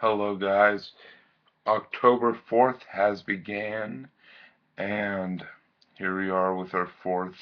Hello guys, October 4th has began and here we are with our fourth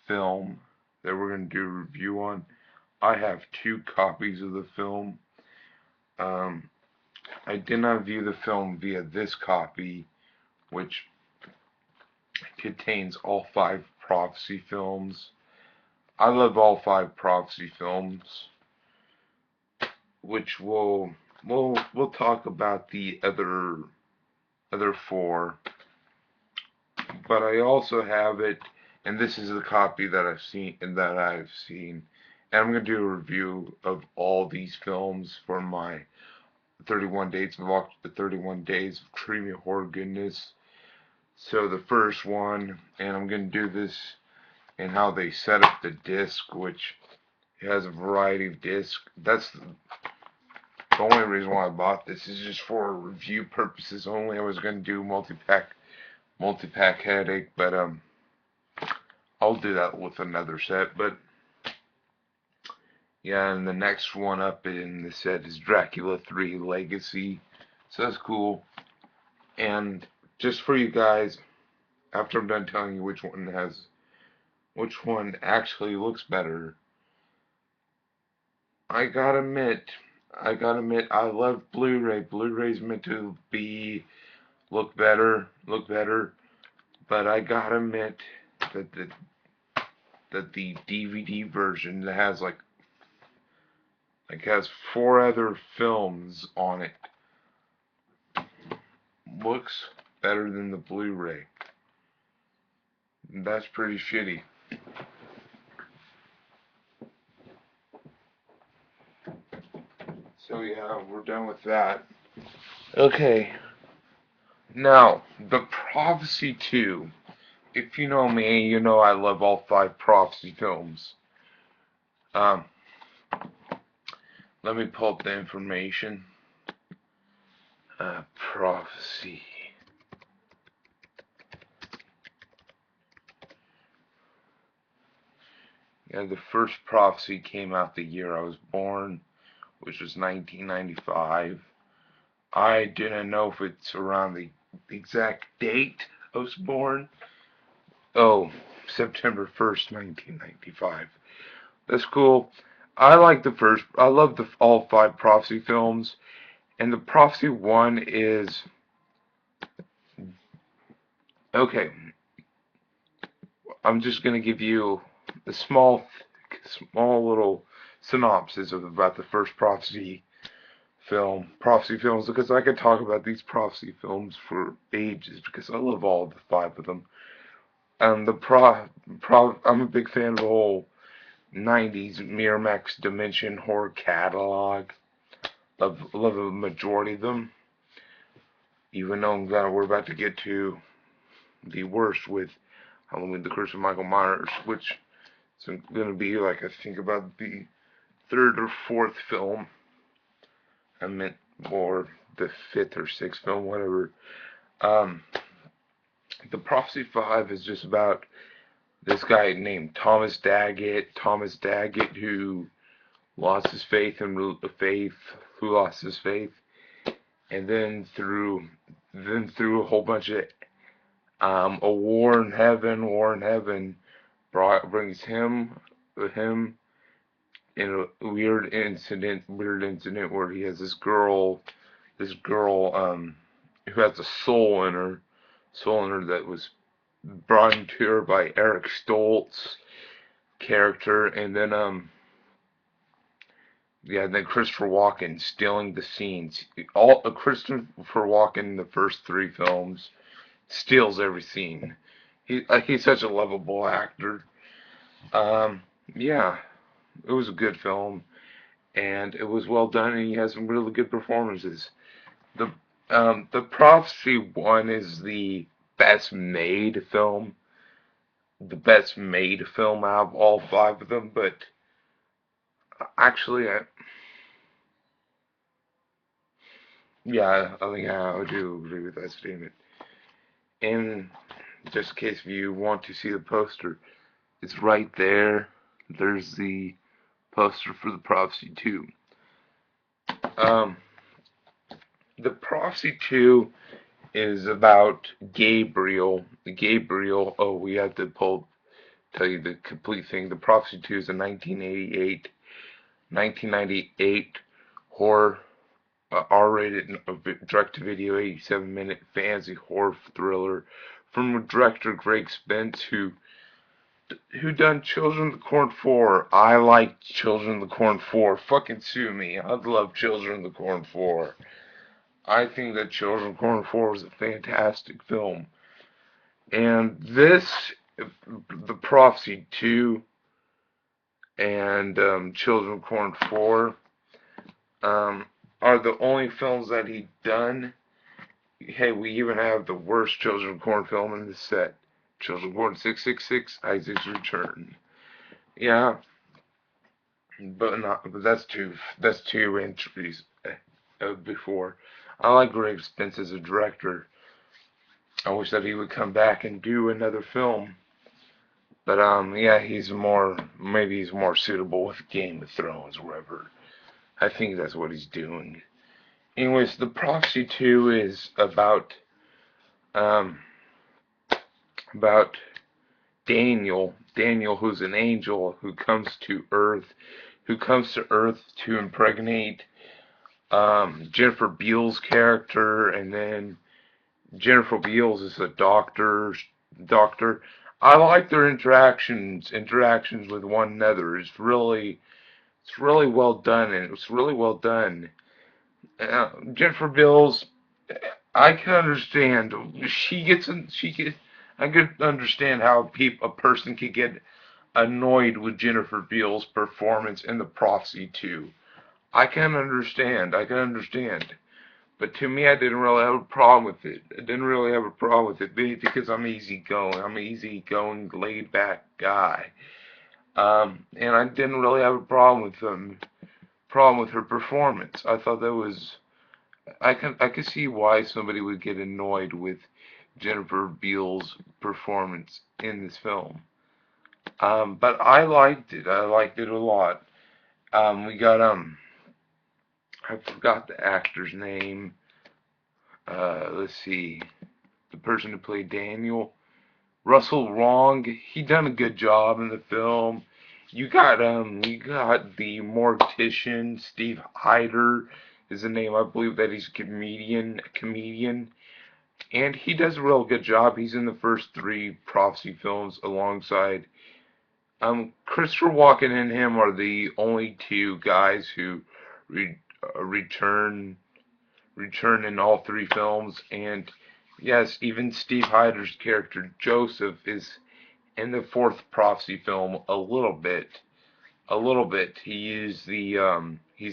film that we're going to do a review on. I have two copies of the film. Um, I did not view the film via this copy, which contains all five prophecy films. I love all five prophecy films, which we'll talk about the other four. But I also have it, and this is the copy that I've seen, and I'm gonna do a review of all these films for my 31 days of creamy horror goodness. So the first one, and I'm gonna do this and how they set up the disc, which has a variety of discs. That's the only reason why I bought this is just for review purposes only. I was gonna do multi-pack headache, but I'll do that with another set. But yeah, and the next one up in the set is Dracula 3 Legacy. So that's cool. And just for you guys, after I'm done telling you which one actually looks better, I gotta admit, I love Blu-ray. Blu-ray's meant to be look better, but I gotta admit that the DVD version that has four other films on it looks better than the Blu-ray. That's pretty shitty. So yeah, we're done with that. Okay, now the Prophecy 2. If you know me, you know I love all five Prophecy films. Um, Let me pull up the information. Prophecy. Yeah, the first Prophecy came out the year I was born, which was 1995. I didn't know if it's around the exact date I was born. Oh, September 1st, 1995. That's cool. I love all five Prophecy films. And the Prophecy one is, okay, I'm just going to give you a small little synopsis about the first Prophecy films, because I could talk about these Prophecy films for ages, because I love all the five of them. And I'm a big fan of the whole 90s Miramax Dimension horror catalog. Love a majority of them, even though that we're about to get to the worst with Halloween: The Curse of Michael Myers, which is going to be like I think about the third or fourth film. I meant or the fifth or sixth film, whatever. Um, the Prophecy 5 is just about this guy named Thomas Daggett. Thomas Daggett who lost his faith who lost his faith, and then through a whole bunch of a war in heaven brings him in a weird incident where he has this girl who has a soul in her that was brought into her by Eric Stoltz character, and then yeah, and then Christopher Walken stealing the scenes. All Christopher Walken in the first three films steals every scene. He's such a lovable actor. Um, yeah, it was a good film, and it was well done, and he has some really good performances. The the Prophecy one is the best made film out of all five of them. But actually, I think I do agree with that statement. And just in case you want to see the poster, it's right there. There's the poster for the Prophecy 2. Um, the Prophecy 2 is about Gabriel. Gabriel, oh, we have to tell you the complete thing. The Prophecy 2 is a 1998 horror, R-rated, direct-to-video, 87-minute fantasy horror thriller from director Greg Spence, who done Children of the Corn 4. I like Children of the Corn 4. Fucking sue me. I'd love Children of the Corn 4. I think that Children of the Corn 4 was a fantastic film. And this, The Prophecy 2 and Children of the Corn 4 are the only films that he done. Hey, we even have the worst Children of the Corn film in the set. Children of the Corn 666, Isaac's Return. Yeah, but that's two entries before. I like Greg Spence as a director. I wish that he would come back and do another film. But yeah, maybe he's more suitable with Game of Thrones or whatever. I think that's what he's doing. Anyways, The Prophecy 2 is um about Daniel, who's an angel who comes to Earth, to impregnate Jennifer Beals' character, and then Jennifer Beals is a doctor. I like their interactions with one another. It's really well done, and it's really well done. Jennifer Beals, I can understand. I could understand how a person could get annoyed with Jennifer Beals' performance in The Prophecy 2. I can understand. But to me, I didn't really have a problem with it. I didn't really have a problem with it because I'm easygoing. I'm an easygoing, laid back guy. And I didn't really have a problem with her performance. I thought that was I could see why somebody would get annoyed with Jennifer Beals' performance in this film. But I liked it. I liked it a lot. We got I forgot the actor's name. Let's see, the person who played Daniel, Russell Wrong. He done a good job in the film. You got the mortician, Steve Hyder is the name. I believe that he's a comedian, and he does a real good job. He's in the first three Prophecy films alongside Christopher Walken and him are the only two guys who re- return in all three films. And yes, even Steve Hyder's character Joseph is in the fourth Prophecy film a little bit. A little bit. He's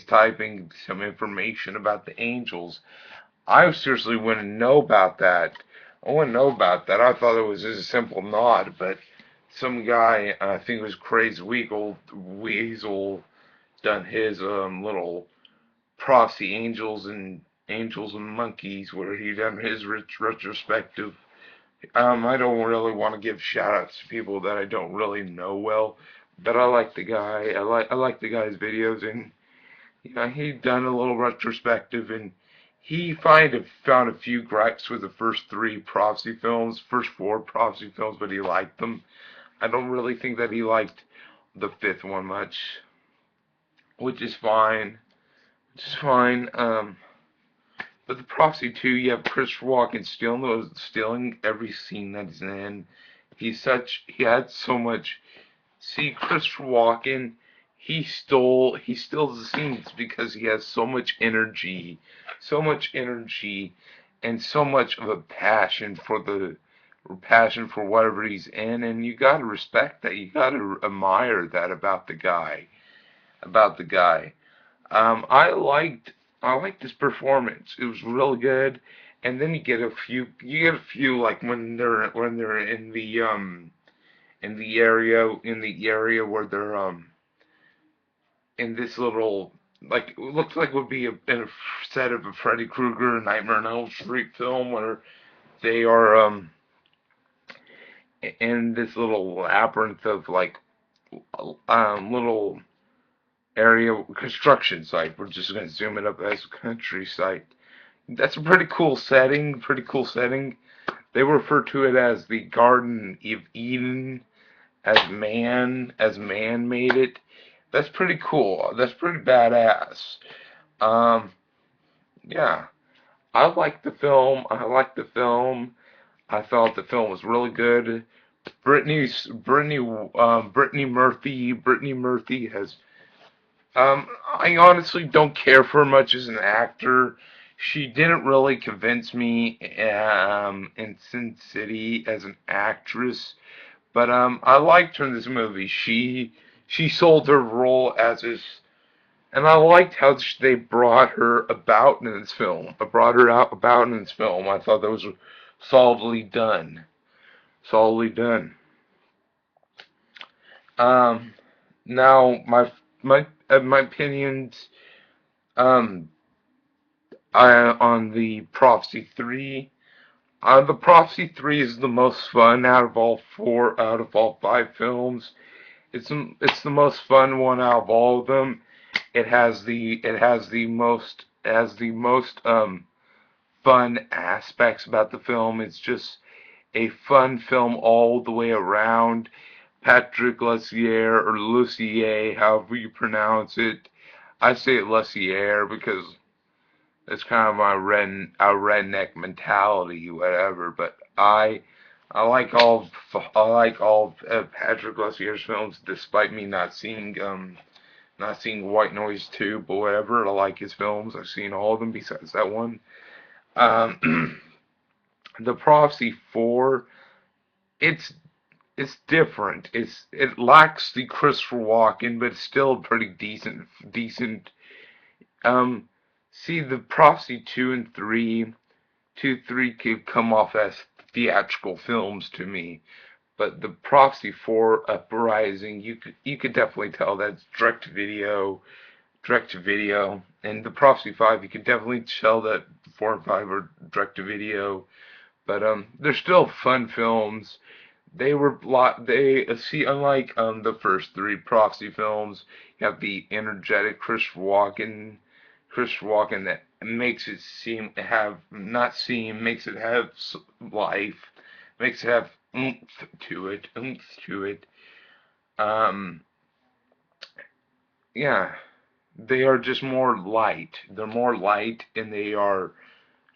typing some information about the angels. I seriously wouldn't know about that. I wouldn't know about that. I thought it was just a simple nod, but some guy, I think it was Crazy Weasel, done his little Prophecy Angels and Monkeys, where he done his retrospective. I don't really want to give shout outs to people that I don't really know well, but I like the guy. I like the guy's videos, and he done a little retrospective, and he found a few gripes with the first four Prophecy films, but he liked them. I don't really think that he liked the fifth one much, which is fine. Which is fine. But The Prophecy 2, you have Christopher Walken stealing every scene that he's in. He had so much. See, Christopher Walken, he steals the scenes because he has so much energy, and so much of a passion for whatever he's in, and you gotta respect that. You gotta admire that about the guy. About the guy. I liked his performance. It was really good. And then you get a few like when they're in the area where they're in this little, like, it looks like it would be in a set of a Freddy Krueger Nightmare on Elm Street film, where they are in this little labyrinth of like little area construction site. We're just gonna zoom it up as a country site. That's a pretty cool setting. Pretty cool setting. They refer to it as the Garden of Eden, as man made it. That's pretty cool. That's pretty badass. Um, yeah, I like the film. I like the film. I thought the film was really good. Brittany Murphy has. I honestly don't care for her much as an actor. She didn't really convince me in Sin City as an actress, but I liked her in this movie. She sold her role as this, and I liked how they brought her about in this film. I brought her out about in this film. I thought that was solidly done. Solidly done. Um, Now my opinions um on the Prophecy 3. The Prophecy 3 is the most fun out of all five films. It's the most fun one out of all of them. It has the most fun aspects about the film. It's just a fun film all the way around. Patrick Lussier or Lussier, however you pronounce it. I say it Lussier because it's kind of our redneck mentality, whatever. But I like all of Patrick Lussier's films, despite me not seeing White Noise 2, but whatever. I like his films. I've seen all of them besides that one. Um, the Prophecy 4, it's it's different. It lacks the Christopher Walken, but it's still pretty decent. Um, See, the Prophecy 2 and 3 could come off as theatrical films to me, but the Prophecy 4 Uprising, you could definitely tell that's direct to video, and the Prophecy 5, you could definitely tell that 4 and 5 are direct to video, but they're still fun films. Unlike the first three Prophecy films, you have the energetic Christopher Walken that makes it seem have not seem makes it have life, makes it have oomph to it. Um, yeah, they are just more light. They're more light, and they are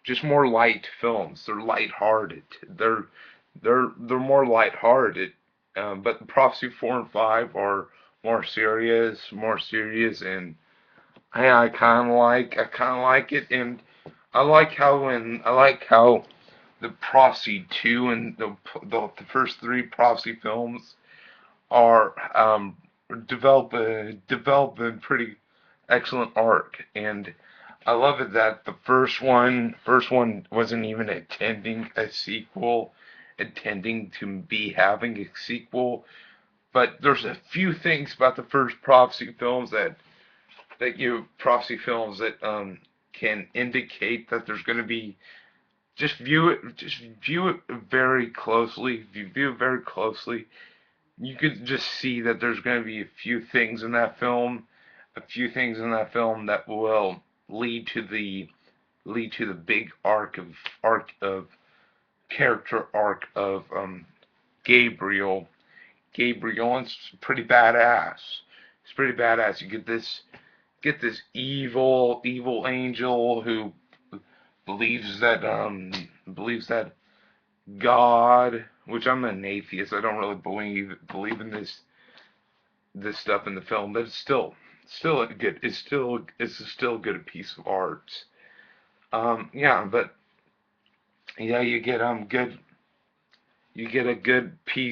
just more light films. They're light-hearted. They're more light-hearted. But the Prophecy 4 and 5 are more serious, and I kind of like it, and I like how the Prophecy 2 and the first three Prophecy films are develop a pretty excellent arc, and I love it that the first one wasn't even intending to be having a sequel. But there's a few things about the first prophecy films that can indicate that there's going to be. Just view it very closely. If you view it very closely, you could just see that there's going to be a few things in that film that will lead to the lead to the big arc of character arc of Gabriel. Gabriel, and it's pretty badass. It's pretty badass. You get this evil angel who believes that God, which I'm an atheist. I don't really believe in this stuff in the film, but it's still a good it's still a good piece of art. Yeah, but yeah, you get a good piece